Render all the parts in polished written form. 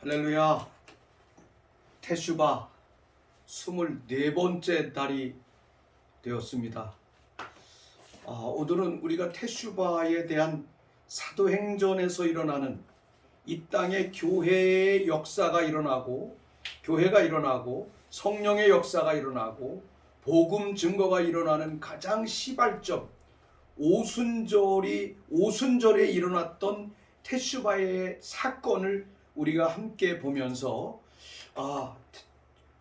할렐루야. 테슈바 24번째 달이 되었습니다. 오늘은 우리가 테슈바에 대한 사도행전에서 일어나는 이 땅의 교회의 역사가 일어나고, 교회가 일어나고, 성령의 역사가 일어나고, 복음 증거가 일어나는 가장 시발점, 오순절에 일어났던 테슈바의 사건을 우리가 함께 보면서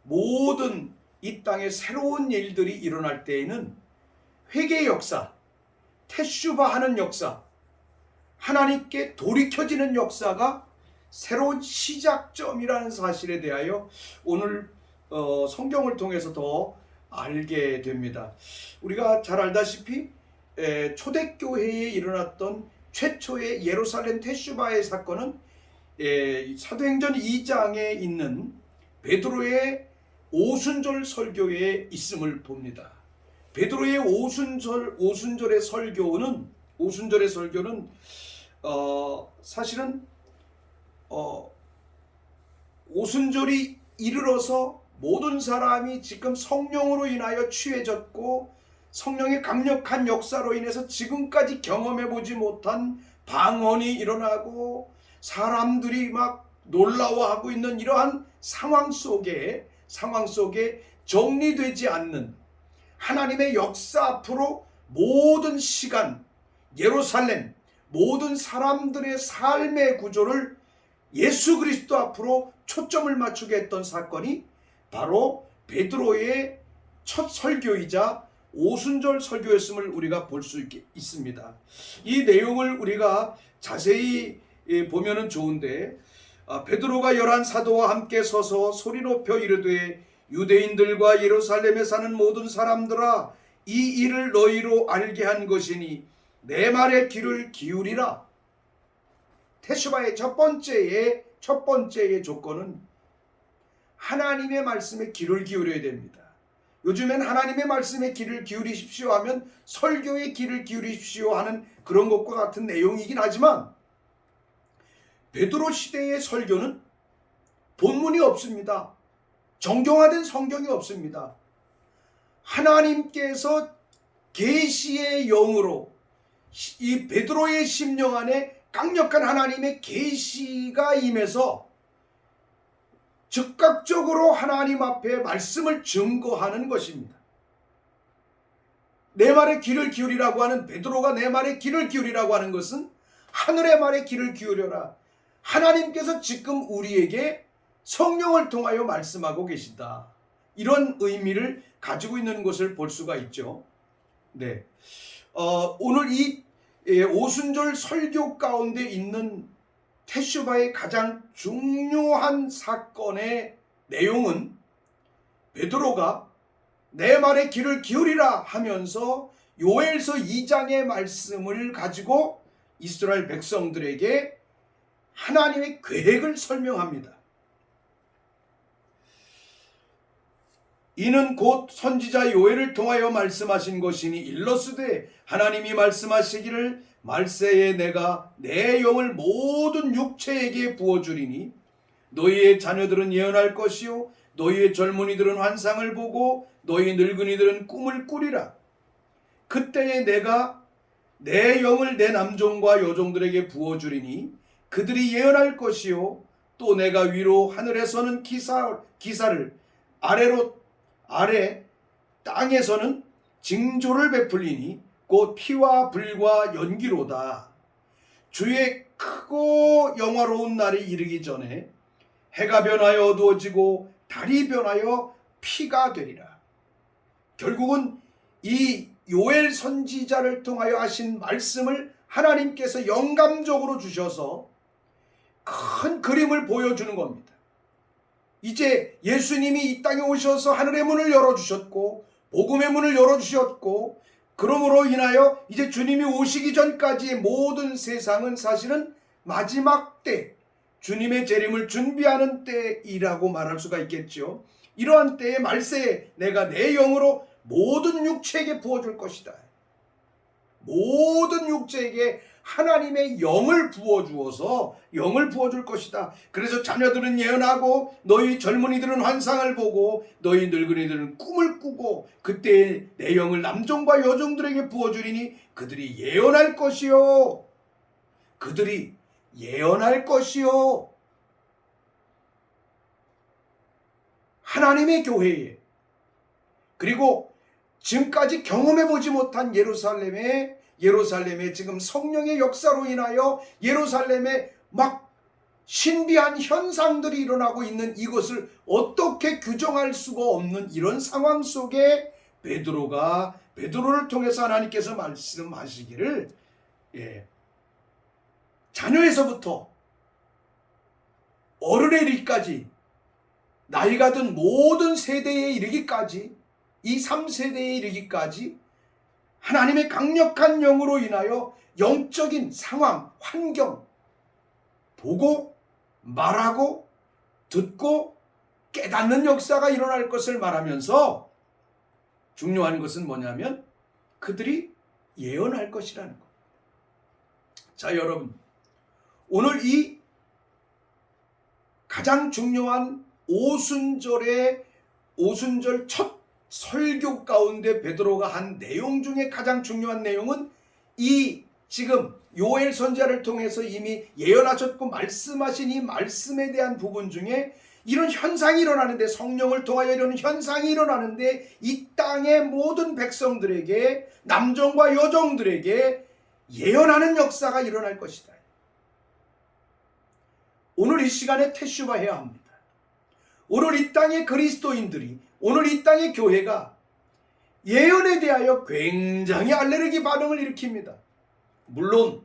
모든 이 땅에 새로운 일들이 일어날 때에는 회개의 역사, 테슈바하는 역사, 하나님께 돌이켜지는 역사가 새로운 시작점이라는 사실에 대하여 오늘 성경을 통해서 더 알게 됩니다. 우리가 잘 알다시피 초대교회에 일어났던 최초의 예루살렘 테슈바의 사건은 사도행전 2장에 있는 베드로의 오순절 설교에 있음을 봅니다. 베드로의 오순절의 설교는 사실은 오순절이 이르러서 모든 사람이 지금 성령으로 인하여 취해졌고, 성령의 강력한 역사로 인해서 지금까지 경험해 보지 못한 방언이 일어나고 사람들이 막 놀라워하고 있는 이러한 상황 속에 정리되지 않는 하나님의 역사 앞으로 모든 시간, 예루살렘, 모든 사람들의 삶의 구조를 예수 그리스도 앞으로 초점을 맞추게 했던 사건이 바로 베드로의 첫 설교이자 오순절 설교였음을 우리가 볼 수 있습니다. 이 내용을 우리가 자세히 보면은 좋은데, 베드로가 11 사도와 함께 서서 소리 높여 이르되 유대인들과 예루살렘에 사는 모든 사람들아, 이 일을 너희로 알게 한 것이니 내 말에 귀를 기울이라. 테슈바의 첫 번째의 조건은 하나님의 말씀에 귀를 기울여야 됩니다. 요즘엔 하나님의 말씀에 귀를 기울이십시오 하면 설교에 귀를 기울이십시오 하는 그런 것과 같은 내용이긴 하지만, 베드로 시대의 설교는 본문이 없습니다. 정경화된 성경이 없습니다. 하나님께서 계시의 영으로 이 베드로의 심령 안에 강력한 하나님의 계시가 임해서 즉각적으로 하나님 앞에 말씀을 증거하는 것입니다. 내 말에 귀를 기울이라고 하는, 베드로가 내 말에 귀를 기울이라고 하는 것은 하늘의 말에 귀를 기울여라. 하나님께서 지금 우리에게 성령을 통하여 말씀하고 계신다. 이런 의미를 가지고 있는 것을 볼 수가 있죠. 네. 오늘 이 오순절 설교 가운데 있는 테슈바의 가장 중요한 사건의 내용은 베드로가 내 말에 귀를 기울이라 하면서 요엘서 2장의 말씀을 가지고 이스라엘 백성들에게 하나님의 계획을 설명합니다. 이는 곧 선지자 요엘을 통하여 말씀하신 것이니 일러스되 하나님이 말씀하시기를 말세에 내가 내 영을 모든 육체에게 부어주리니 너희의 자녀들은 예언할 것이요 너희의 젊은이들은 환상을 보고 너희 늙은이들은 꿈을 꾸리라. 그때에 내가 내 영을 내 남종과 여종들에게 부어주리니 그들이 예언할 것이요 또 내가 위로 하늘에서는 기사를 아래 땅에서는 징조를 베풀리니 곧 피와 불과 연기로다. 주의 크고 영화로운 날이 이르기 전에 해가 변하여 어두워지고 달이 변하여 피가 되리라. 결국은 이 요엘 선지자를 통하여 하신 말씀을 하나님께서 영감적으로 주셔서 큰 그림을 보여주는 겁니다. 이제 예수님이 이 땅에 오셔서 하늘의 문을 열어주셨고 복음의 문을 열어주셨고, 그러므로 인하여 이제 주님이 오시기 전까지의 모든 세상은 사실은 마지막 때, 주님의 재림을 준비하는 때이라고 말할 수가 있겠죠. 이러한 때에 말세에 내가 내 영으로 모든 육체에게 부어줄 것이다. 모든 육체에게 하나님의 영을 부어주어서 영을 부어줄 것이다. 그래서 자녀들은 예언하고 너희 젊은이들은 환상을 보고 너희 늙은이들은 꿈을 꾸고 그때 내 영을 남종과 여종들에게 부어주리니 그들이 예언할 것이요. 그들이 예언할 것이요. 하나님의 교회에 그리고 지금까지 경험해보지 못한 예루살렘에 지금 성령의 역사로 인하여 예루살렘에 막 신비한 현상들이 일어나고 있는 이것을 어떻게 규정할 수가 없는 이런 상황 속에 베드로를 통해서 하나님께서 말씀하시기를 자녀에서부터 어른에 이르기까지 나이가 든 모든 세대에 이르기까지 이 3세대에 이르기까지 하나님의 강력한 영으로 인하여 영적인 상황, 환경 보고 말하고 듣고 깨닫는 역사가 일어날 것을 말하면서 중요한 것은 뭐냐면 그들이 예언할 것이라는 것. 자, 여러분, 오늘 이 가장 중요한 오순절 첫 설교 가운데 베드로가 한 내용 중에 가장 중요한 내용은 이 지금 요엘 선지자를 통해서 이미 예언하셨고 말씀하신 이 말씀에 대한 부분 중에 이런 현상이 일어나는데, 성령을 통하여 이런 현상이 일어나는데 이 땅의 모든 백성들에게, 남종과 여종들에게 예언하는 역사가 일어날 것이다. 오늘 이 시간에 태슈바해야 합니다. 오늘 이 땅의 그리스도인들이, 오늘 이 땅의 교회가 예언에 대하여 굉장히 알레르기 반응을 일으킵니다. 물론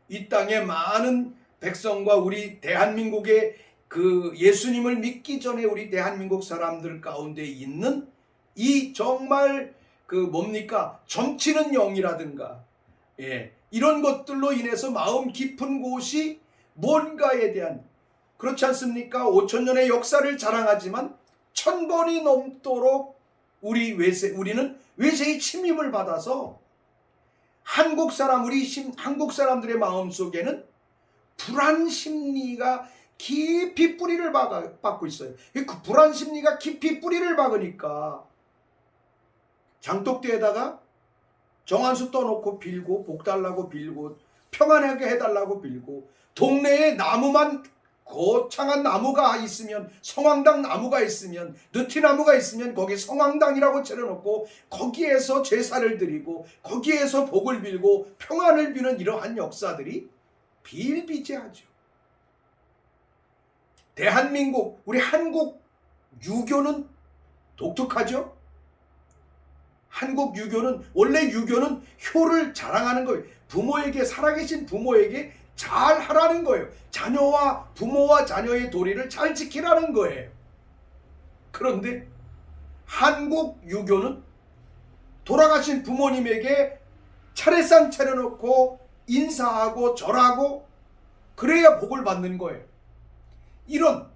이 땅의 많은 백성과 우리 대한민국의 그 예수님을 믿기 전에 우리 대한민국 사람들 가운데 있는 이 정말 점치는 영이라든가 이런 것들로 인해서 마음 깊은 곳이 뭔가에 대한, 그렇지 않습니까? 5,000년의 역사를 자랑하지만 1,000번이 넘도록 우리는 외세의 침입을 받아서 한국 사람들의 마음 속에는 불안 심리가 깊이 뿌리를 박고 있어요. 그 불안 심리가 깊이 뿌리를 박으니까 장독대에다가 정한수 떠놓고 빌고, 복 달라고 빌고, 평안하게 해달라고 빌고, 동네에 나무만 거창한 나무가 있으면, 성황당 나무가 있으면, 느티나무가 있으면 거기 성황당이라고 차려놓고 거기에서 제사를 드리고 거기에서 복을 빌고 평안을 비는 이러한 역사들이 비일비재하죠. 대한민국, 우리 한국 유교는 독특하죠. 한국 유교는, 원래 유교는 효를 자랑하는 거예요. 살아계신 부모에게 잘 하라는 거예요. 부모와 자녀의 도리를 잘 지키라는 거예요. 그런데 한국 유교는 돌아가신 부모님에게 차례상 차려놓고 인사하고 절하고 그래야 복을 받는 거예요. 이런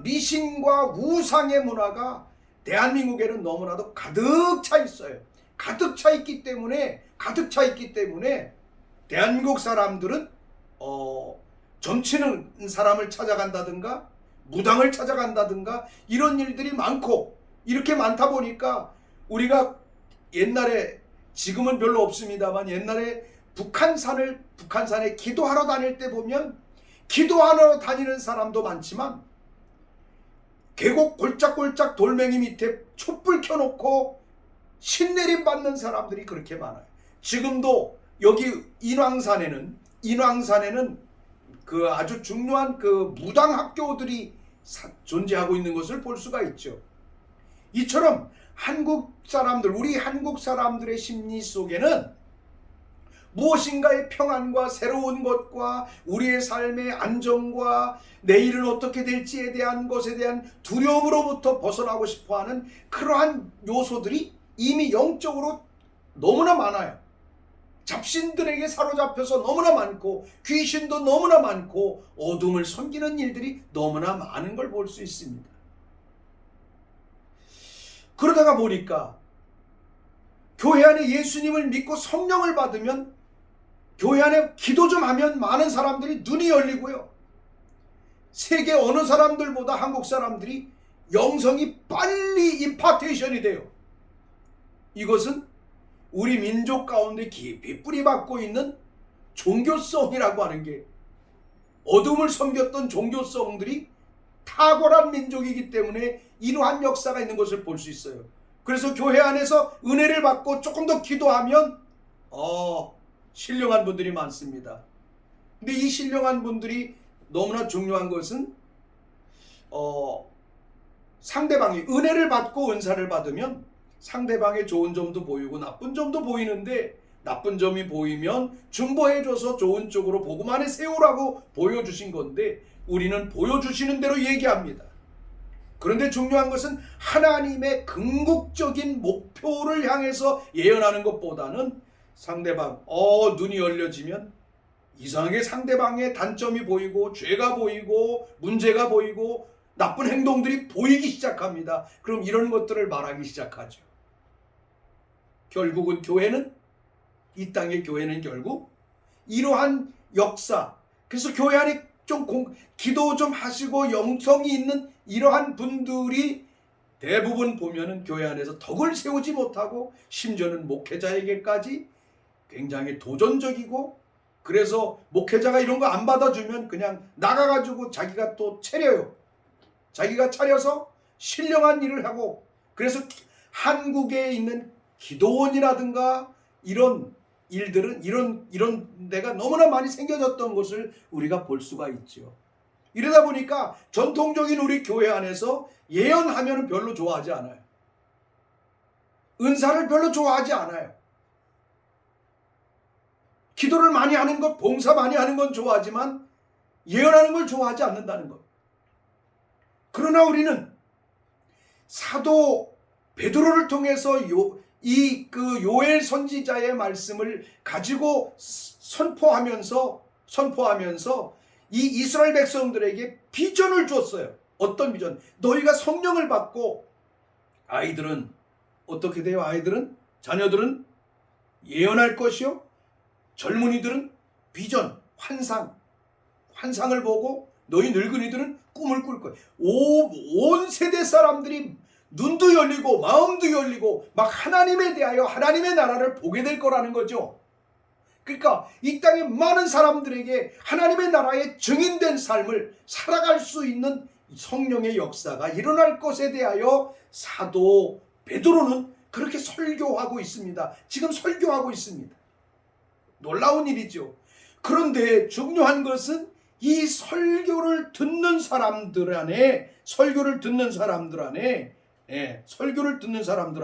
미신과 우상의 문화가 대한민국에는 너무나도 가득 차 있어요. 가득 차 있기 때문에 대한민국 사람들은 점치는 사람을 찾아간다든가 무당을 찾아간다든가 이런 일들이 많고, 이렇게 많다 보니까 우리가 옛날에, 지금은 별로 없습니다만 옛날에 북한산에 기도하러 다닐 때 보면 기도하러 다니는 사람도 많지만 계곡 골짝골짝 돌멩이 밑에 촛불 켜놓고 신내림 받는 사람들이 그렇게 많아요. 지금도 여기 인왕산에는 그 아주 중요한 그 무당 학교들이 존재하고 있는 것을 볼 수가 있죠. 이처럼 우리 한국 사람들의 심리 속에는 무엇인가의 평안과 새로운 것과 우리의 삶의 안정과 내일은 어떻게 될지에 대한 것에 대한 두려움으로부터 벗어나고 싶어하는 그러한 요소들이 이미 영적으로 너무나 많아요. 잡신들에게 사로잡혀서 너무나 많고, 귀신도 너무나 많고, 어둠을 섬기는 일들이 너무나 많은 걸 볼 수 있습니다. 그러다가 보니까 교회 안에 예수님을 믿고 성령을 받으면 교회 안에 기도 좀 하면 많은 사람들이 눈이 열리고요. 세계 어느 사람들보다 한국 사람들이 영성이 빨리 임파테이션이 돼요. 이것은 우리 민족 가운데 깊이 뿌리박고 있는 종교성이라고 하는 게, 어둠을 섬겼던 종교성들이 탁월한 민족이기 때문에 이러한 역사가 있는 것을 볼 수 있어요. 그래서 교회 안에서 은혜를 받고 조금 더 기도하면 신령한 분들이 많습니다. 근데 이 신령한 분들이 너무나 중요한 것은 상대방이 은혜를 받고 은사를 받으면 상대방의 좋은 점도 보이고 나쁜 점도 보이는데, 나쁜 점이 보이면 중보해줘서 좋은 쪽으로 복음 안에 세우라고 보여주신 건데, 우리는 보여주시는 대로 얘기합니다. 그런데 중요한 것은 하나님의 궁극적인 목표를 향해서 예언하는 것보다는 상대방 눈이 열려지면 이상하게 상대방의 단점이 보이고 죄가 보이고 문제가 보이고 나쁜 행동들이 보이기 시작합니다. 그럼 이런 것들을 말하기 시작하죠. 결국은 교회는, 이 땅의 교회는 결국 이러한 역사, 그래서 교회 안에 좀 기도 좀 하시고 영성이 있는 이러한 분들이 대부분 보면은 교회 안에서 덕을 세우지 못하고 심지어는 목회자에게까지 굉장히 도전적이고, 그래서 목회자가 이런 거 안 받아주면 그냥 나가가지고 자기가 또 차려요. 자기가 차려서 신령한 일을 하고, 그래서 한국에 있는 기도원이라든가 이런 일들은 이런 데가 너무나 많이 생겨졌던 것을 우리가 볼 수가 있죠. 이러다 보니까 전통적인 우리 교회 안에서 예언하면 별로 좋아하지 않아요. 은사를 별로 좋아하지 않아요. 기도를 많이 하는 것, 봉사 많이 하는 건 좋아하지만 예언하는 걸 좋아하지 않는다는 것. 그러나 우리는 사도 베드로를 통해서 요엘 선지자의 말씀을 가지고 선포하면서 이 이스라엘 백성들에게 비전을 줬어요. 어떤 비전? 너희가 성령을 받고 아이들은 어떻게 돼요? 자녀들은 예언할 것이요, 젊은이들은 비전, 환상을 보고, 너희 늙은이들은 꿈을 꿀 거예요. 온 세대 사람들이 눈도 열리고 마음도 열리고 막 하나님에 대하여 하나님의 나라를 보게 될 거라는 거죠. 그러니까 이 땅의 많은 사람들에게 하나님의 나라의 증인된 삶을 살아갈 수 있는 성령의 역사가 일어날 것에 대하여 사도 베드로는 그렇게 설교하고 있습니다. 지금 설교하고 있습니다. 놀라운 일이죠. 그런데 중요한 것은 이 설교를 듣는 사람들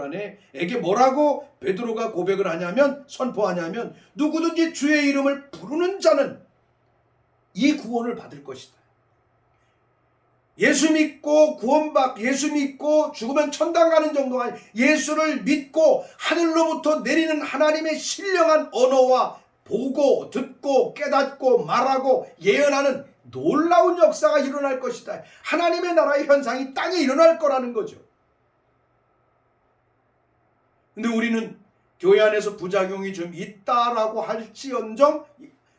안에게 뭐라고 베드로가 고백을 하냐면, 선포하냐면, 누구든지 주의 이름을 부르는 자는 이 구원을 받을 것이다. 예수 믿고 예수 믿고 죽으면 천당 가는 정도가 아니라 예수를 믿고 하늘로부터 내리는 하나님의 신령한 언어와 보고 듣고 깨닫고 말하고 예언하는 놀라운 역사가 일어날 것이다. 하나님의 나라의 현상이 땅에 일어날 거라는 거죠. 근데 우리는 교회 안에서 부작용이 좀 있다라고 할지언정,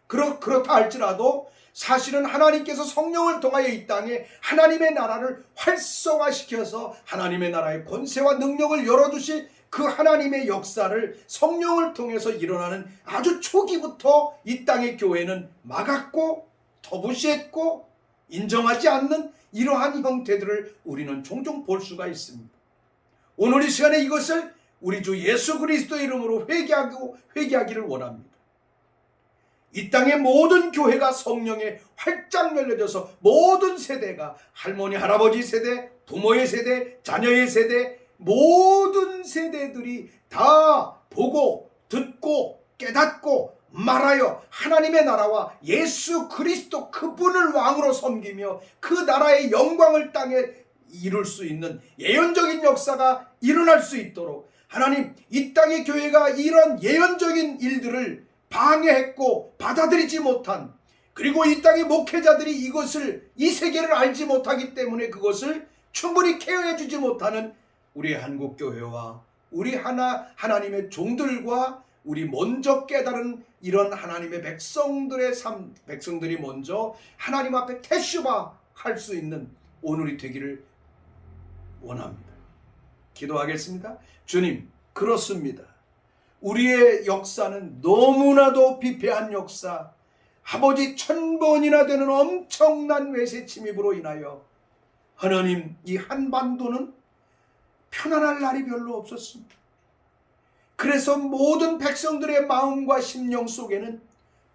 그렇다 할지라도 사실은 하나님께서 성령을 통하여 이 땅에 하나님의 나라를 활성화시켜서 하나님의 나라의 권세와 능력을 열어두실 그 하나님의 역사를 성령을 통해서 일어나는 아주 초기부터 이 땅의 교회는 막았고 터부시했고 인정하지 않는 이러한 형태들을 우리는 종종 볼 수가 있습니다. 오늘 이 시간에 이것을 우리 주 예수 그리스도의 이름으로 회개하기를 원합니다. 이 땅의 모든 교회가 성령에 활짝 열려져서 모든 세대가, 할머니 할아버지 세대, 부모의 세대, 자녀의 세대, 모든 세대들이 다 보고 듣고 깨닫고 말하여 하나님의 나라와 예수 그리스도 그분을 왕으로 섬기며 그 나라의 영광을 땅에 이룰 수 있는 예언적인 역사가 일어날 수 있도록 하나님, 이 땅의 교회가 이런 예언적인 일들을 방해했고 받아들이지 못한, 그리고 이 땅의 목회자들이 이 세계를 알지 못하기 때문에 그것을 충분히 케어해 주지 못하는 우리 한국교회와 우리 하나님의 종들과 우리 먼저 깨달은 이런 하나님의 백성들의 삶, 백성들이 먼저 하나님 앞에 테슈바 할 수 있는 오늘이 되기를 원합니다. 기도하겠습니다. 주님, 그렇습니다. 우리의 역사는 너무나도 비폐한 역사, 아버지 1000번이나 되는 엄청난 외세 침입으로 인하여 하나님, 이 한반도는 편안할 날이 별로 없었습니다. 그래서 모든 백성들의 마음과 심령 속에는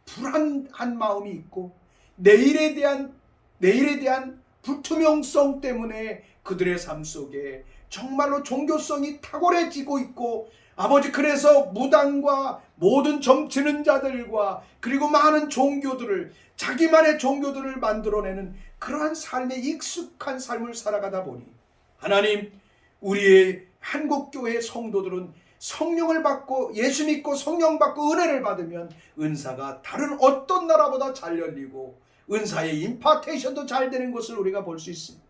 불안한 마음이 있고 내일에 대한 불투명성 때문에 그들의 삶 속에 정말로 종교성이 탁월해지고 있고, 아버지, 그래서 무당과 모든 점치는 자들과 그리고 많은 종교들을, 자기만의 종교들을 만들어내는 그러한 삶에 익숙한 삶을 살아가다 보니 하나님, 우리의 한국교회 성도들은 성령을 받고 예수 믿고 성령 받고 은혜를 받으면 은사가 다른 어떤 나라보다 잘 열리고 은사의 임파테이션도 잘 되는 것을 우리가 볼 수 있습니다.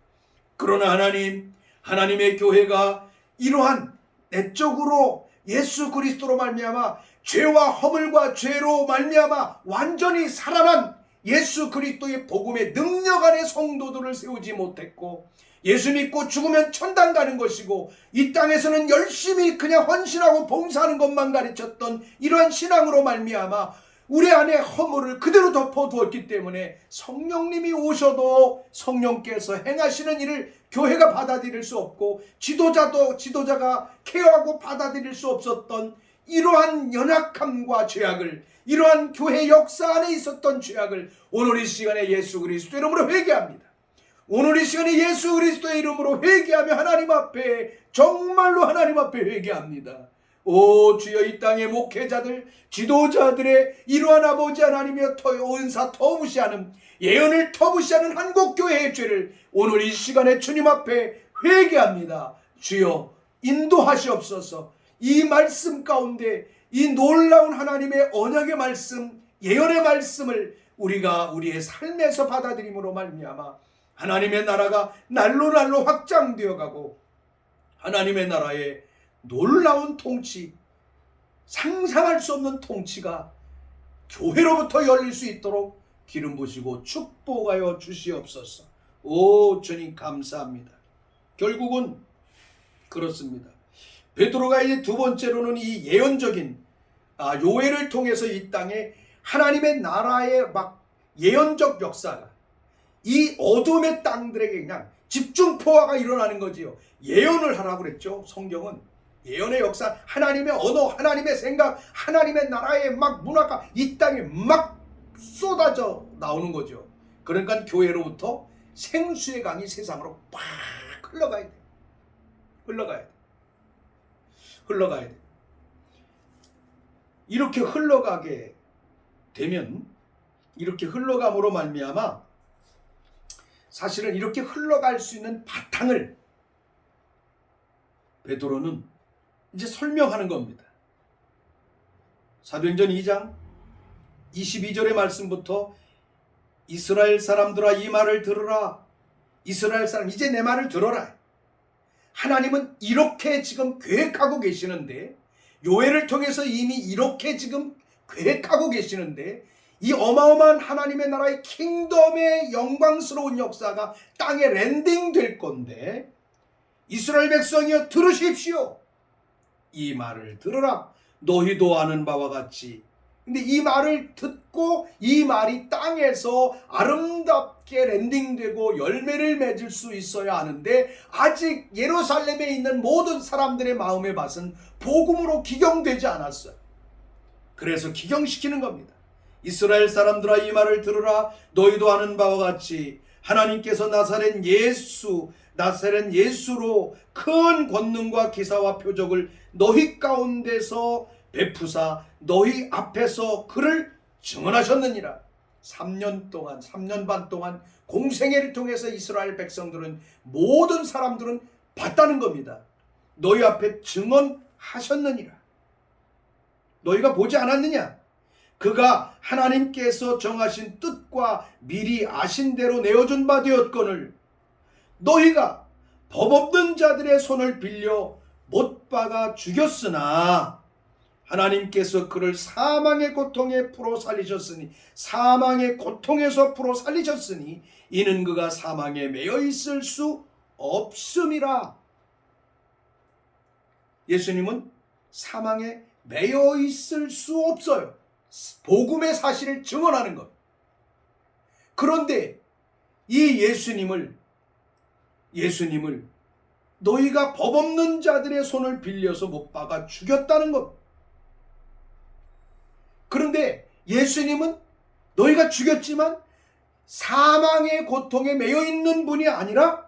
그러나 하나님, 하나님의 교회가 이러한 내적으로 예수 그리스도로 말미암아 죄와 허물과 죄로 말미암아 완전히 살아난 예수 그리스도의 복음의 능력 안에 성도들을 세우지 못했고, 예수 믿고 죽으면 천당 가는 것이고 이 땅에서는 열심히 그냥 헌신하고 봉사하는 것만 가르쳤던 이러한 신앙으로 말미암아 우리 안에 허물을 그대로 덮어두었기 때문에 성령님이 오셔도 성령께서 행하시는 일을 교회가 받아들일 수 없고 지도자가 케어하고 받아들일 수 없었던 이러한 연약함과 죄악을, 이러한 교회 역사 안에 있었던 죄악을 오늘 이 시간에 예수 그리스도의 이름으로 회개합니다. 오늘 이 시간에 예수 그리스도의 이름으로 회개하며 하나님 앞에, 정말로 하나님 앞에 회개합니다. 오 주여, 이 땅의 목회자들, 지도자들의 이러한 아버지 하나님의 은사 터부시하는, 예언을 터부시하는 한국교회의 죄를 오늘 이 시간에 주님 앞에 회개합니다. 주여, 인도하시옵소서. 이 말씀 가운데 이 놀라운 하나님의 언약의 말씀, 예언의 말씀을 우리가 우리의 삶에서 받아들임으로 말미암아 하나님의 나라가 날로 확장되어 가고 하나님의 나라의 놀라운 통치, 상상할 수 없는 통치가 교회로부터 열릴 수 있도록 기름 부으시고 축복하여 주시옵소서. 오 주님, 감사합니다. 결국은 그렇습니다. 베드로가 이제 두 번째로는 이 예언적인 요엘을 통해서 이 땅에 하나님의 나라의 막 예언적 역사가 이 어둠의 땅들에게 그냥 집중포화가 일어나는 거지요. 예언을 하라고 그랬죠. 성경은 예언의 역사, 하나님의 언어, 하나님의 생각, 하나님의 나라의 막 문화가 이 땅에 막 쏟아져 나오는 거죠. 그러니까 교회로부터 생수의 강이 세상으로 팍 흘러가야 돼. 흘러가야 돼. 이렇게 흘러가게 되면, 이렇게 흘러감으로 말미암아 사실은 이렇게 흘러갈 수 있는 바탕을 베드로는 이제 설명하는 겁니다. 사도행전 2장 22절의 말씀부터 이스라엘 사람들아 이 말을 들으라. 이스라엘 사람, 이제 내 말을 들어라. 하나님은 이렇게 지금 계획하고 계시는데, 요엘을 통해서 이미 이렇게 지금 계획하고 계시는데, 이 어마어마한 하나님의 나라의 킹덤의 영광스러운 역사가 땅에 랜딩될 건데, 이스라엘 백성이여 들으십시오. 이 말을 들으라. 너희도 아는 바와 같이. 근데 이 말을 듣고 이 말이 땅에서 아름답게 랜딩되고 열매를 맺을 수 있어야 하는데, 아직 예루살렘에 있는 모든 사람들의 마음의 밭은 복음으로 기경되지 않았어요. 그래서 기경시키는 겁니다. 이스라엘 사람들아 이 말을 들으라. 너희도 아는 바와 같이 하나님께서 나사렛 예수로 큰 권능과 기사와 표적을 너희 가운데서 베푸사 너희 앞에서 그를 증언하셨느니라. 3년 반 동안 공생애를 통해서 이스라엘 백성들은, 모든 사람들은 봤다는 겁니다. 너희 앞에 증언하셨느니라. 너희가 보지 않았느냐? 그가 하나님께서 정하신 뜻과 미리 아신 대로 내어준 바 되었거늘 너희가 법 없는 자들의 손을 빌려 못 박아 죽였으나 하나님께서 그를 사망의 고통에 풀어 살리셨으니 사망의 고통에서 풀어 살리셨으니 이는 그가 사망에 매여 있을 수 없음이라. 예수님은 사망에 매여 있을 수 없어요. 복음의 사실을 증언하는 것. 그런데 이 예수님을 너희가 법 없는 자들의 손을 빌려서 못 박아 죽였다는 것. 그런데 예수님은 너희가 죽였지만 사망의 고통에 매여 있는 분이 아니라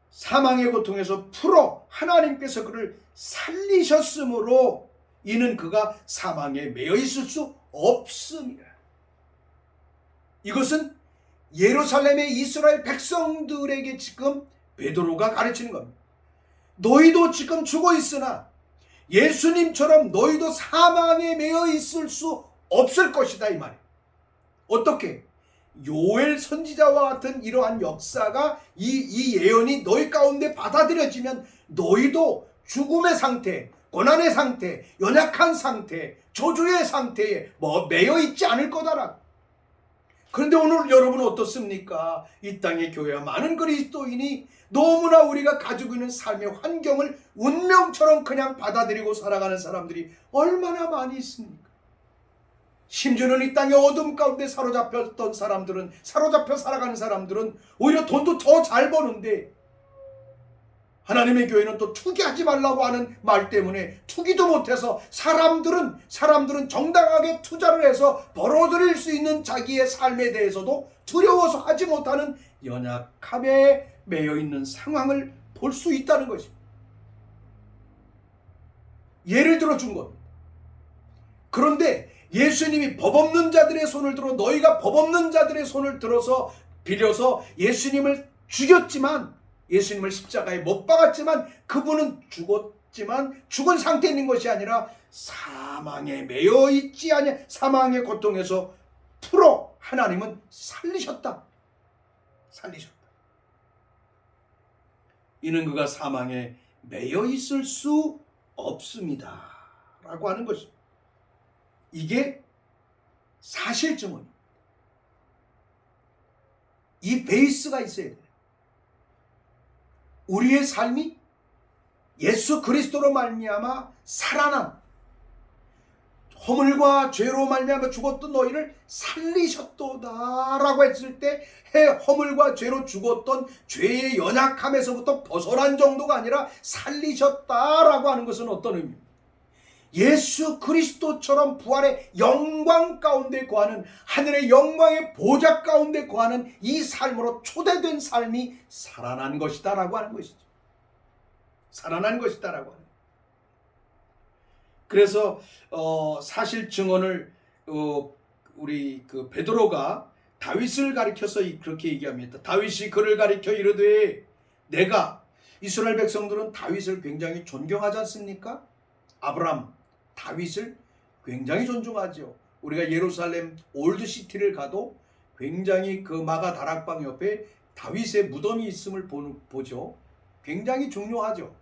사망의 고통에서 풀어 하나님께서 그를 살리셨으므로 이는 그가 사망에 매여 있을 수 없습니다. 이것은 예루살렘의 이스라엘 백성들에게 지금 베드로가 가르치는 겁니다. 너희도 지금 죽어 있으나 예수님처럼 너희도 사망에 매여 있을 수 없을 것이다 이 말이에요. 어떻게? 요엘 선지자와 같은 이러한 역사가 이 예언이 너희 가운데 받아들여지면 너희도 죽음의 상태, 고난의 상태, 연약한 상태, 저주의 상태에 매여 있지 않을 거다라. 그런데 오늘 여러분은 어떻습니까? 이 땅의 교회와 많은 그리스도인이 너무나 우리가 가지고 있는 삶의 환경을 운명처럼 그냥 받아들이고 살아가는 사람들이 얼마나 많이 있습니까? 심지어는 이 땅의 어둠 가운데 사로잡혀 살아가는 사람들은 오히려 돈도 더 잘 버는데 하나님의 교회는 또 투기하지 말라고 하는 말 때문에 투기도 못해서 사람들은 정당하게 투자를 해서 벌어들일 수 있는 자기의 삶에 대해서도 두려워서 하지 못하는 연약함에 매여 있는 상황을 볼 수 있다는 것입니다. 예를 들어 준 겁니다. 그런데 예수님이 법 없는 자들의 손을 들어 너희가 법 없는 자들의 손을 들어서 빌려서 예수님을 죽였지만 예수님을 십자가에 못 박았지만 그분은 죽은 상태에 있는 것이 아니라 사망에 매여 있지 아니하 사망의 고통에서 풀어 하나님은 살리셨다. 이는 그가 사망에 매여 있을 수 없습니다 라고 하는 것입니다. 이게 사실 증언입니다. 이 베이스가 있어야 돼요. 우리의 삶이 예수 그리스도로 말미암아 살아난 허물과 죄로 말미암아 죽었던 너희를 살리셨도다라고 했을 때 허물과 죄로 죽었던 죄의 연약함에서부터 벗어난 정도가 아니라 살리셨다라고 하는 것은 어떤 의미입니까? 예수 그리스도처럼 부활의 영광 가운데 거하는 하늘의 영광의 보좌 가운데 거하는 이 삶으로 초대된 삶이 살아난 것이다라고 하는 것이죠. 살아난 것이다라고 하는. 그래서 사실 증언을 우리 그 베드로가 다윗을 가리켜서 그렇게 얘기합니다. 다윗이 그를 가리켜 이르되 내가 이스라엘 백성들은 다윗을 굉장히 존경하지 않습니까? 아브람 다윗을 굉장히 존중하죠. 우리가 예루살렘 올드시티를 가도 굉장히 그 마가 다락방 옆에 다윗의 무덤이 있음을 보죠. 굉장히 중요하죠.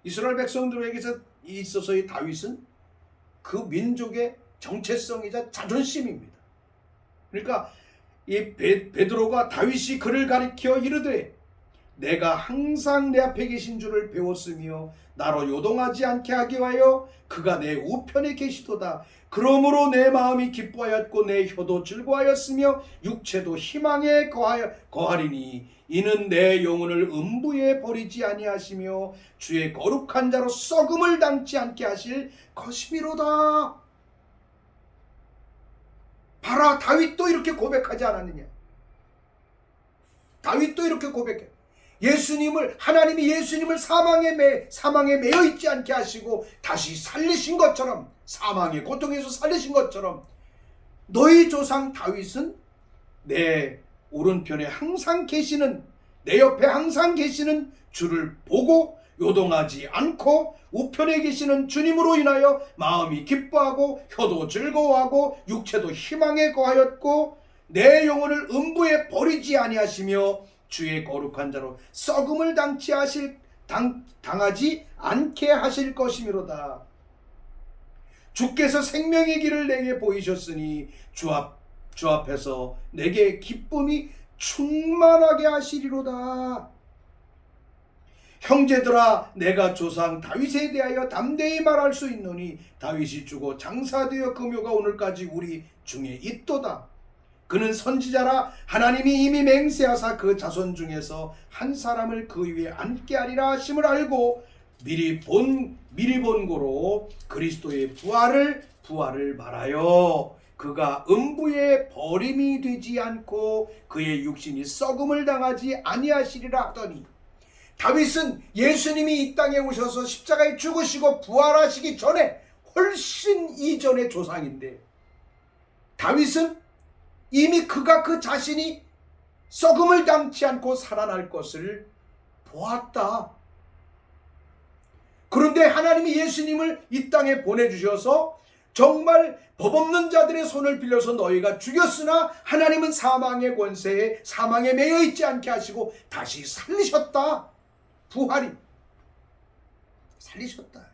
이스라엘 백성들에게서 있어서의 다윗은 그 민족의 정체성이자 자존심입니다. 그러니까 이 베드로가 다윗이 그를 가리켜 이르되 내가 항상 내 앞에 계신 줄을 배웠으며 나로 요동하지 않게 하기 위하여 그가 내 우편에 계시도다. 그러므로 내 마음이 기뻐하였고 내 혀도 즐거워하였으며 육체도 희망에 거하리니 이는 내 영혼을 음부에 버리지 아니하시며 주의 거룩한 자로 썩음을 당치 않게 하실 것이미로다. 봐라, 다윗도 이렇게 고백하지 않았느냐? 다윗도 이렇게 고백해. 하나님이 예수님을 사망에 매여 있지 않게 하시고 다시 살리신 것처럼, 사망의 고통에서 살리신 것처럼 너희 조상 다윗은 내 오른편에 항상 계시는, 내 옆에 항상 계시는 주를 보고 요동하지 않고 우편에 계시는 주님으로 인하여 마음이 기뻐하고 혀도 즐거워하고 육체도 희망에 거하였고 내 영혼을 음부에 버리지 아니하시며 주의 거룩한 자로 썩음을 당하지 않게 하실 것이미로다. 주께서 생명의 길을 내게 보이셨으니 주 앞에서 내게 기쁨이 충만하게 하시리로다. 형제들아, 내가 조상 다윗에 대하여 담대히 말할 수 있노니 다윗이 죽어 장사되어 그 묘가 오늘까지 우리 중에 있도다. 그는 선지자라 하나님이 이미 맹세하사 그 자손 중에서 한 사람을 그 위에 앉게 하리라 하심을 알고 미리 본 고로 그리스도의 부활을 말하여 그가 음부에 버림이 되지 않고 그의 육신이 썩음을 당하지 아니하시리라 하더니, 다윗은 예수님이 이 땅에 오셔서 십자가에 죽으시고 부활하시기 전에 훨씬 이전의 조상인데, 다윗은 이미 그가 그 자신이 썩음을 당치 않고 살아날 것을 보았다. 그런데 하나님이 예수님을 이 땅에 보내주셔서 정말 법 없는 자들의 손을 빌려서 너희가 죽였으나 하나님은 사망의 권세에 사망에 매여 있지 않게 하시고 다시 살리셨다. 부활이 살리셨다.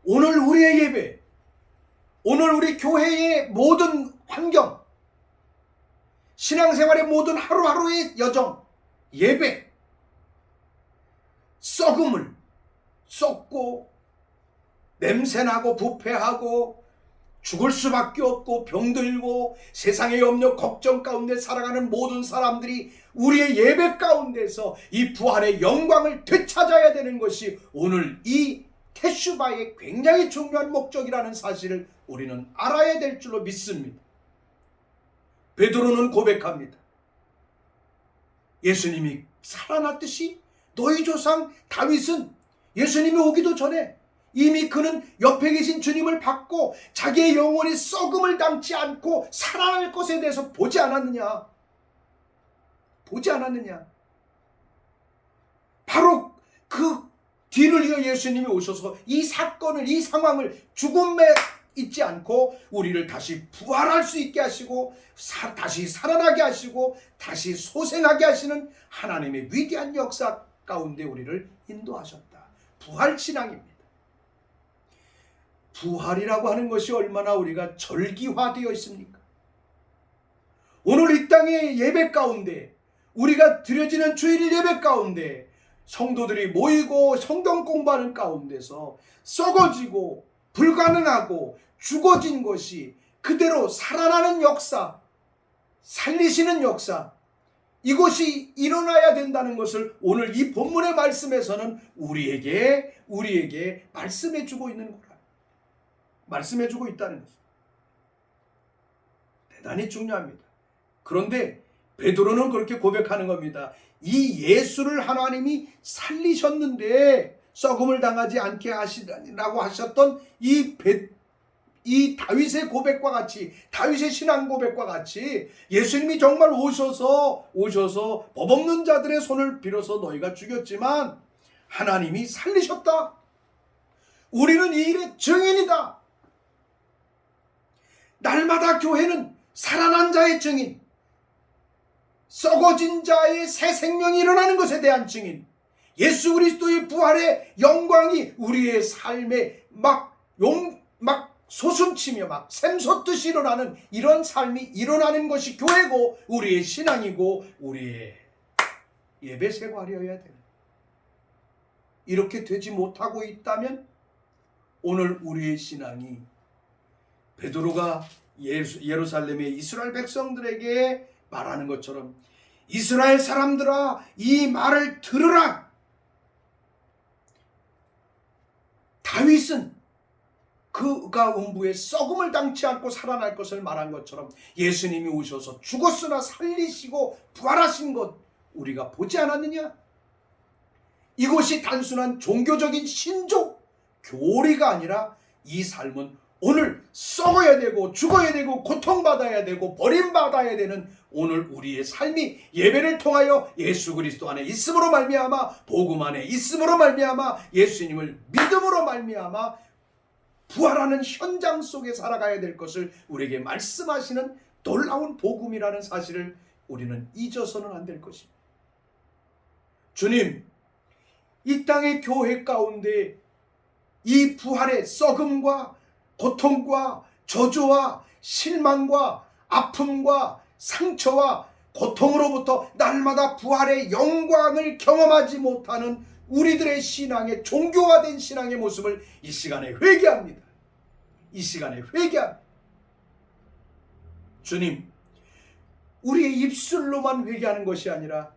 오늘 우리의 예배, 오늘 우리 교회의 모든 환경, 신앙생활의 모든 하루하루의 여정, 예배, 썩음을 썩고 냄새나고 부패하고 죽을 수밖에 없고 병들고 세상의 염려 걱정 가운데 살아가는 모든 사람들이 우리의 예배 가운데서 이 부활의 영광을 되찾아야 되는 것이 오늘 이 테슈바의 굉장히 중요한 목적이라는 사실을 우리는 알아야 될 줄로 믿습니다. 베드로는 고백합니다. 예수님이 살아났듯이 너희 조상 다윗은 예수님이 오기도 전에 이미 그는 옆에 계신 주님을 받고 자기의 영혼이 썩음을 당치 않고 살아날 것에 대해서 보지 않았느냐? 보지 않았느냐? 바로 그 뒤를 이어 예수님이 오셔서 이 사건을, 이 상황을 죽음에 있지 않고 우리를 다시 부활할 수 있게 하시고 다시 살아나게 하시고 다시 소생하게 하시는 하나님의 위대한 역사 가운데 우리를 인도하셨다. 부활신앙입니다. 부활이라고 하는 것이 얼마나 우리가 절기화되어 있습니까? 오늘 이 땅의 예배 가운데, 우리가 드려지는 주일 예배 가운데 성도들이 모이고 성경 공부하는 가운데서 썩어지고 불가능하고 죽어진 것이 그대로 살아나는 역사, 살리시는 역사, 이것이 일어나야 된다는 것을 오늘 이 본문의 말씀에서는 우리에게 말씀해 주고 있는 거라. 말씀해 주고 있다는 것입니다. 대단히 중요합니다. 그런데 베드로는 그렇게 고백하는 겁니다. 이 예수를 하나님이 살리셨는데 썩음을 당하지 않게 하시라고 하셨던 이 다윗의 고백과 같이, 다윗의 신앙 고백과 같이 예수님이 정말 오셔서 법 없는 자들의 손을 빌어서 너희가 죽였지만 하나님이 살리셨다. 우리는 이 일의 증인이다. 날마다 교회는 살아난 자의 증인, 썩어진 자의 새 생명이 일어나는 것에 대한 증인, 예수 그리스도의 부활의 영광이 우리의 삶에 막 솟음치며 막 샘솟듯이 일어나는 이런 삶이 일어나는 것이 교회고 우리의 신앙이고 우리의 예배 생활이어야 되는. 이렇게 되지 못하고 있다면 오늘 우리의 신앙이 베드로가 예루살렘의 이스라엘 백성들에게 말하는 것처럼 이스라엘 사람들아 이 말을 들으라. 다윗은 그가 음부에 썩음을 당치 않고 살아날 것을 말한 것처럼 예수님이 오셔서 죽었으나 살리시고 부활하신 것 우리가 보지 않았느냐? 이것이 단순한 종교적인 신조 교리가 아니라 이 삶은 오늘 썩어야 되고 죽어야 되고 고통받아야 되고 버림받아야 되는 오늘 우리의 삶이 예배를 통하여 예수 그리스도 안에 있음으로 말미암아, 복음 안에 있음으로 말미암아, 예수님을 믿음으로 말미암아 부활하는 현장 속에 살아가야 될 것을 우리에게 말씀하시는 놀라운 복음이라는 사실을 우리는 잊어서는 안 될 것입니다. 주님, 이 땅의 교회 가운데 이 부활의 썩음과 고통과 저주와 실망과 아픔과 상처와 고통으로부터 날마다 부활의 영광을 경험하지 못하는 우리들의 신앙의 종교화된 신앙의 모습을 이 시간에 회개합니다. 이 시간에 회개합니다. 주님, 우리의 입술로만 회개하는 것이 아니라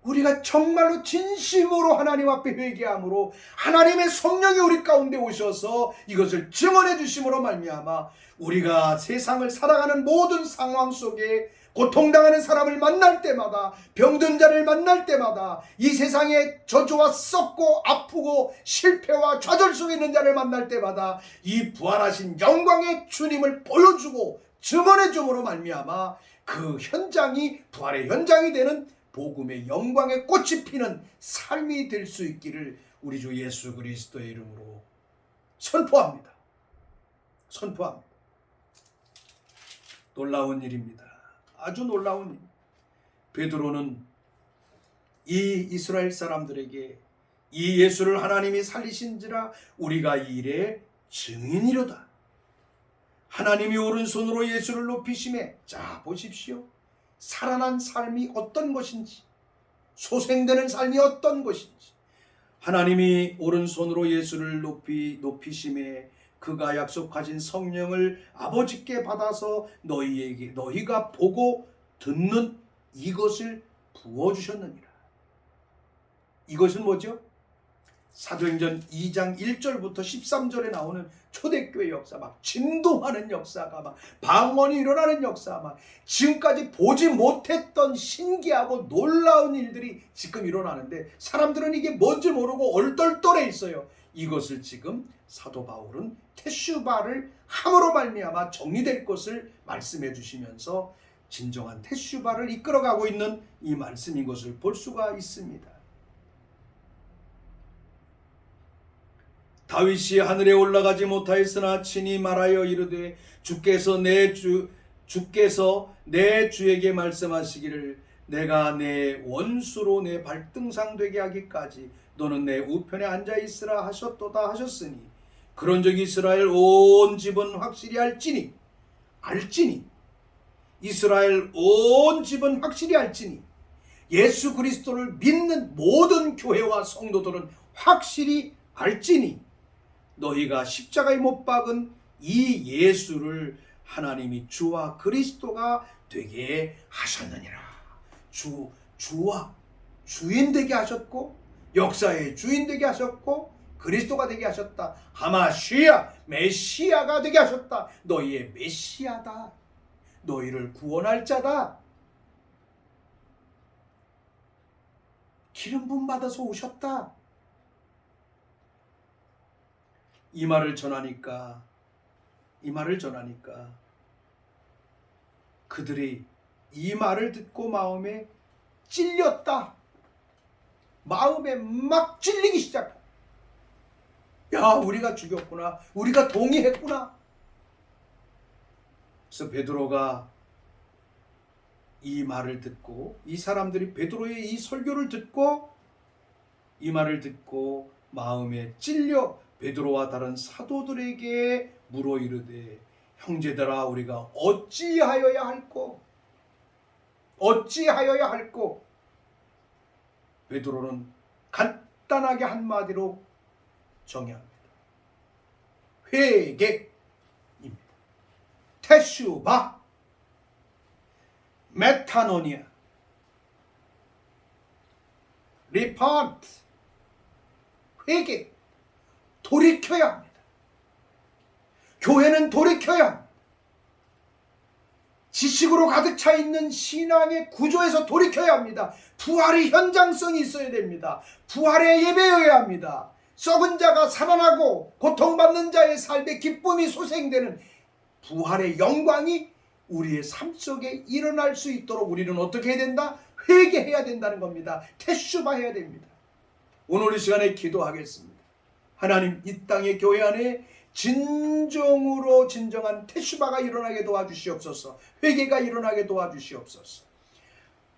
우리가 정말로 진심으로 하나님 앞에 회개함으로 하나님의 성령이 우리 가운데 오셔서 이것을 증언해 주심으로 말미암아 우리가 세상을 살아가는 모든 상황 속에 고통당하는 사람을 만날 때마다, 병든 자를 만날 때마다, 이 세상에 저주와 썩고 아프고 실패와 좌절 속에 있는 자를 만날 때마다 이 부활하신 영광의 주님을 보여주고 증언해 줌으로 말미암아 그 현장이 부활의 현장이 되는 복음의 영광의 꽃이 피는 삶이 될 수 있기를 우리 주 예수 그리스도의 이름으로 선포합니다. 선포합니다. 놀라운 일입니다. 아주 놀라운 일. 베드로는 이 이스라엘 사람들에게 이 예수를 하나님이 살리신지라 우리가 이 일의 증인이로다. 하나님이 오른손으로 예수를 높이심에 자 보십시오. 살아난 삶이 어떤 것인지, 소생되는 삶이 어떤 것인지, 하나님이 오른손으로 예수를 높이심에 그가 약속하신 성령을 아버지께 받아서 너희가 보고 듣는 이것을 부어주셨느니라. 이것은 뭐죠? 사도행전 2장 1절부터 13절에 나오는 초대교회 역사, 막 진동하는 역사가, 막 방언이 일어나는 역사, 막 지금까지 보지 못했던 신기하고 놀라운 일들이 지금 일어나는데 사람들은 이게 뭔지 모르고 얼떨떨해 있어요. 이것을 지금 사도 바울은 테슈바를 함으로 말미암아 정리될 것을 말씀해 주시면서 진정한 테슈바를 이끌어가고 있는 이 말씀인 것을 볼 수가 있습니다. 다윗이 하늘에 올라가지 못하였으나 친히 말하여 이르되 주께서 내 주에게 말씀하시기를 내가 내 원수로 내 발등상 되게 하기까지 너는 내 우편에 앉아 있으라 하셨도다 하셨으니 그런즉 이스라엘 온 집은 확실히 알지니 이스라엘 온 집은 확실히 알지니 예수 그리스도를 믿는 모든 교회와 성도들은 확실히 알지니 너희가 십자가에 못 박은 이 예수를 하나님이 주와 그리스도가 되게 하셨느니라. 주와 주인 되게 하셨고 역사의 주인 되게 하셨고 그리스도가 되게 하셨다. 하마시아 메시아가 되게 하셨다. 너희의 메시아다. 너희를 구원할 자다. 기름 부음 받아서 오셨다. 이 말을 전하니까 그들이 이 말을 듣고 마음에 찔렸다. 마음에 막 찔리기 시작했다. 야, 우리가 죽였구나. 우리가 동의했구나. 그래서 베드로가 이 말을 듣고 이 사람들이 베드로의 이 설교를 듣고 이 말을 듣고 마음에 찔려 베드로와 다른 사도들에게 물어 이르되 형제들아 우리가 어찌하여야 할꼬 베드로는 간단하게 한마디로 정의합니다. 회개입니다. 테슈바 메타노니아 리펀트 회개 돌이켜야 합니다. 교회는 돌이켜야 합니다. 지식으로 가득 차 있는 신앙의 구조에서 돌이켜야 합니다. 부활의 현장성이 있어야 됩니다. 부활의 예배여야 합니다. 썩은 자가 살아나고 고통받는 자의 삶의 기쁨이 소생되는 부활의 영광이 우리의 삶 속에 일어날 수 있도록 우리는 어떻게 해야 된다? 회개해야 된다는 겁니다. 테슈바 해야 됩니다. 오늘 이 시간에 기도하겠습니다. 하나님, 이 땅의 교회 안에 진정으로 진정한 테슈바가 일어나게 도와주시옵소서. 회개가 일어나게 도와주시옵소서.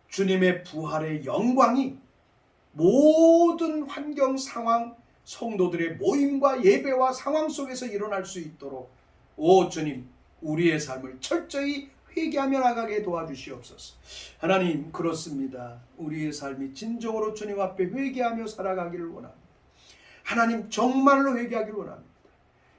주님의 부활의 영광이 모든 환경 상황 성도들의 모임과 예배와 상황 속에서 일어날 수 있도록 오 주님, 우리의 삶을 철저히 회개하며 나가게 도와주시옵소서. 하나님, 그렇습니다. 우리의 삶이 진정으로 주님 앞에 회개하며 살아가기를 원합니다. 하나님, 정말로 회개하기를 원합니다.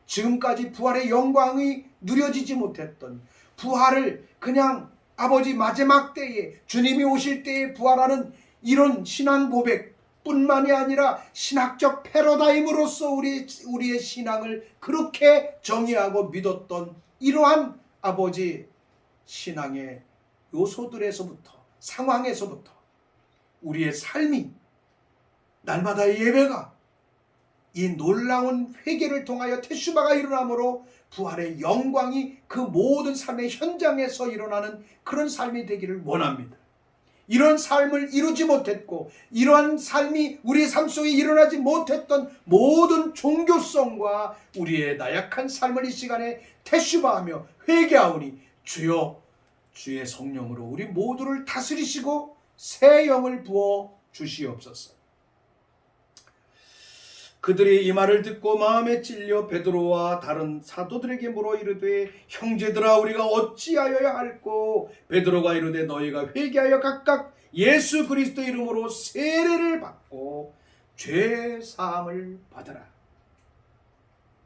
지금까지 부활의 영광이 누려지지 못했던 부활을 그냥 아버지 마지막 때에 주님이 오실 때에 부활하는 이런 신앙 고백 뿐만이 아니라 신학적 패러다임으로서 우리의 신앙을 그렇게 정의하고 믿었던 이러한 아버지 신앙의 요소들에서부터, 상황에서부터 우리의 삶이, 날마다의 예배가 이 놀라운 회개를 통하여 테슈바가 일어남으로 부활의 영광이 그 모든 삶의 현장에서 일어나는 그런 삶이 되기를 원합니다. 이런 삶을 이루지 못했고 이러한 삶이 우리의 삶 속에 일어나지 못했던 모든 종교성과 우리의 나약한 삶을 이 시간에 테슈바하며 회개하오니 주여, 주의 성령으로 우리 모두를 다스리시고 새 영을 부어 주시옵소서. 그들이 이 말을 듣고 마음에 찔려 베드로와 다른 사도들에게 물어 이르되, 형제들아, 우리가 어찌하여야 할꼬? 베드로가 이르되, 너희가 회개하여 각각 예수 그리스도 이름으로 세례를 받고 죄 사함을 받으라.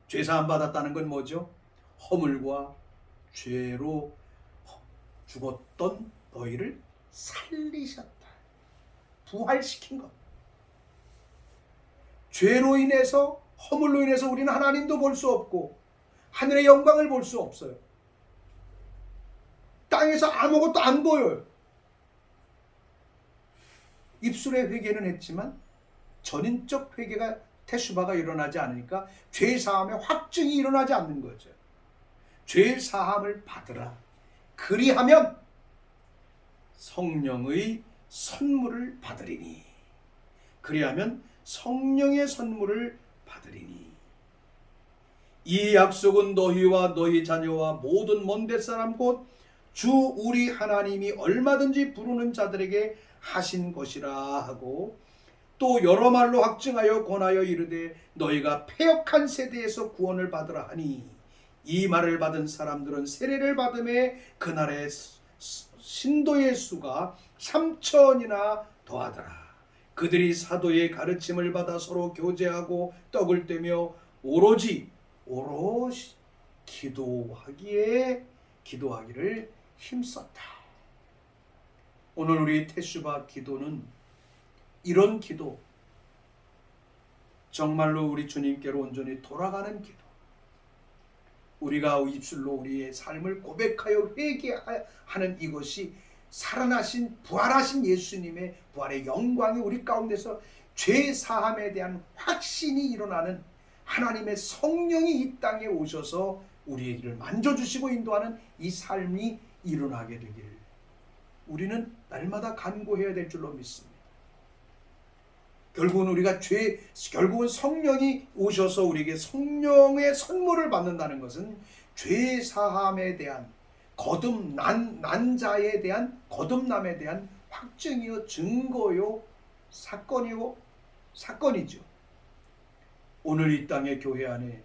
죄 사함 받았다는 건 뭐죠? 허물과 죄로 죽었던 너희를 살리셨다. 부활시킨 것. 죄로 인해서, 허물로 인해서 우리는 하나님도 볼 수 없고 하늘의 영광을 볼 수 없어요. 땅에서 아무것도 안 보여요. 입술의 회개는 했지만 전인적 회개가, 테슈바가 일어나지 않으니까 죄 사함의 확증이 일어나지 않는 거죠. 죄 사함을 받으라. 그리하면 성령의 선물을 받으리니. 그리하면 성령의 선물을 받으리니. 이 약속은 너희와 너희 자녀와 모든 먼데 사람 곧 주 우리 하나님이 얼마든지 부르는 자들에게 하신 것이라 하고, 또 여러 말로 확증하여 권하여 이르되, 너희가 패역한 세대에서 구원을 받으라 하니, 이 말을 받은 사람들은 세례를 받음에 그날의 신도의 수가 3,000이나 더하더라. 그들이 사도의 가르침을 받아 서로 교제하고 떡을 떼며 오롯이 기도하기를 힘썼다. 오늘 우리 테슈바 기도는 이런 기도, 정말로 우리 주님께로 온전히 돌아가는 기도, 우리가 입술로 우리의 삶을 고백하여 회개하는 이것이 살아나신 부활하신 예수님의 부활의 영광이 우리 가운데서 죄 사함에 대한 확신이 일어나는, 하나님의 성령이 이 땅에 오셔서 우리의 길을 만져주시고 인도하는 이 삶이 일어나게 되기를 우리는 날마다 간구해야 될 줄로 믿습니다. 결국은 성령이 오셔서 우리에게 성령의 선물을 받는다는 것은 죄 사함에 대한 난 자에 대한 거듭남에 대한 확증이요, 증거요, 사건이죠. 오늘 이 땅의 교회 안에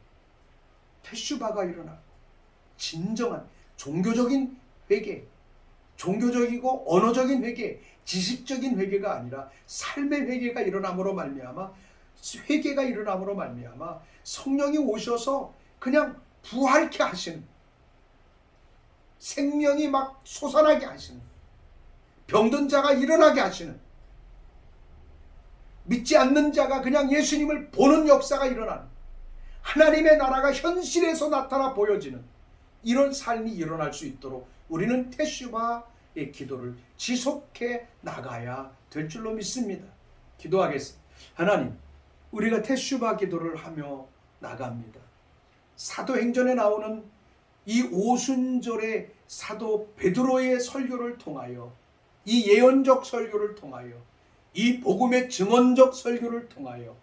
테슈바가 일어나고 진정한 종교적인 회개, 종교적이고 언어적인 회개, 지식적인 회개가 아니라 삶의 회개가 일어남으로 말미암아, 회개가 일어남으로 말미암아 성령이 오셔서 그냥 부활케 하시는, 생명이 막 솟아나게 하시는, 병든 자가 일어나게 하시는, 믿지 않는 자가 그냥 예수님을 보는 역사가 일어나는, 하나님의 나라가 현실에서 나타나 보여지는 이런 삶이 일어날 수 있도록 우리는 테슈바의 기도를 지속해 나가야 될 줄로 믿습니다. 기도하겠습니다. 하나님, 우리가 테슈바 기도를 하며 나갑니다. 사도행전에 나오는 이 오순절의 사도 베드로의 설교를 통하여, 이 예언적 설교를 통하여, 이 복음의 증언적 설교를 통하여,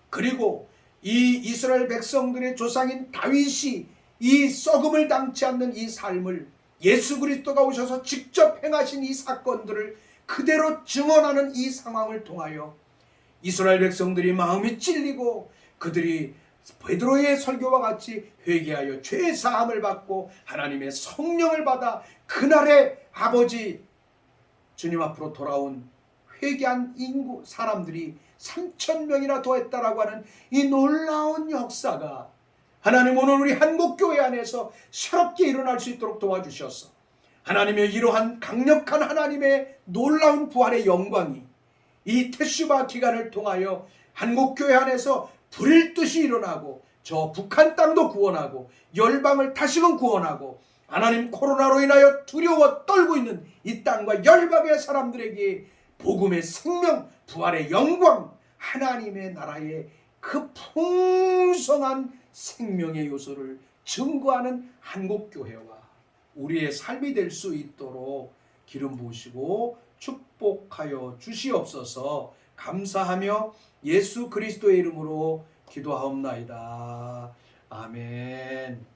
그리고 이 이스라엘 백성들의 조상인 다윗이 이 썩음을 당치 않는 이 삶을 예수 그리스도가 오셔서 직접 행하신 이 사건들을 그대로 증언하는 이 상황을 통하여 이스라엘 백성들이 마음이 찔리고 그들이 베드로의 설교와 같이 회개하여 죄 사함을 받고 하나님의 성령을 받아 그날에 아버지 주님 앞으로 돌아온 회개한 인구 사람들이 3,000명이나 더했다라고 하는 이 놀라운 역사가 하나님 오늘 우리 한국교회 안에서 새롭게 일어날 수 있도록 도와주셔서 하나님의 이러한 강력한 하나님의 놀라운 부활의 영광이 이 테슈바 기간을 통하여 한국교회 안에서 불일 듯이 일어나고 저 북한 땅도 구원하고 열방을 다시금 구원하고 하나님 코로나로 인하여 두려워 떨고 있는 이 땅과 열방의 사람들에게 복음의 생명, 부활의 영광, 하나님의 나라의 그 풍성한 생명의 요소를 증거하는 한국교회와 우리의 삶이 될 수 있도록 기름 부으시고 축복하여 주시옵소서. 감사하며 예수 그리스도의 이름으로 기도하옵나이다. 아멘.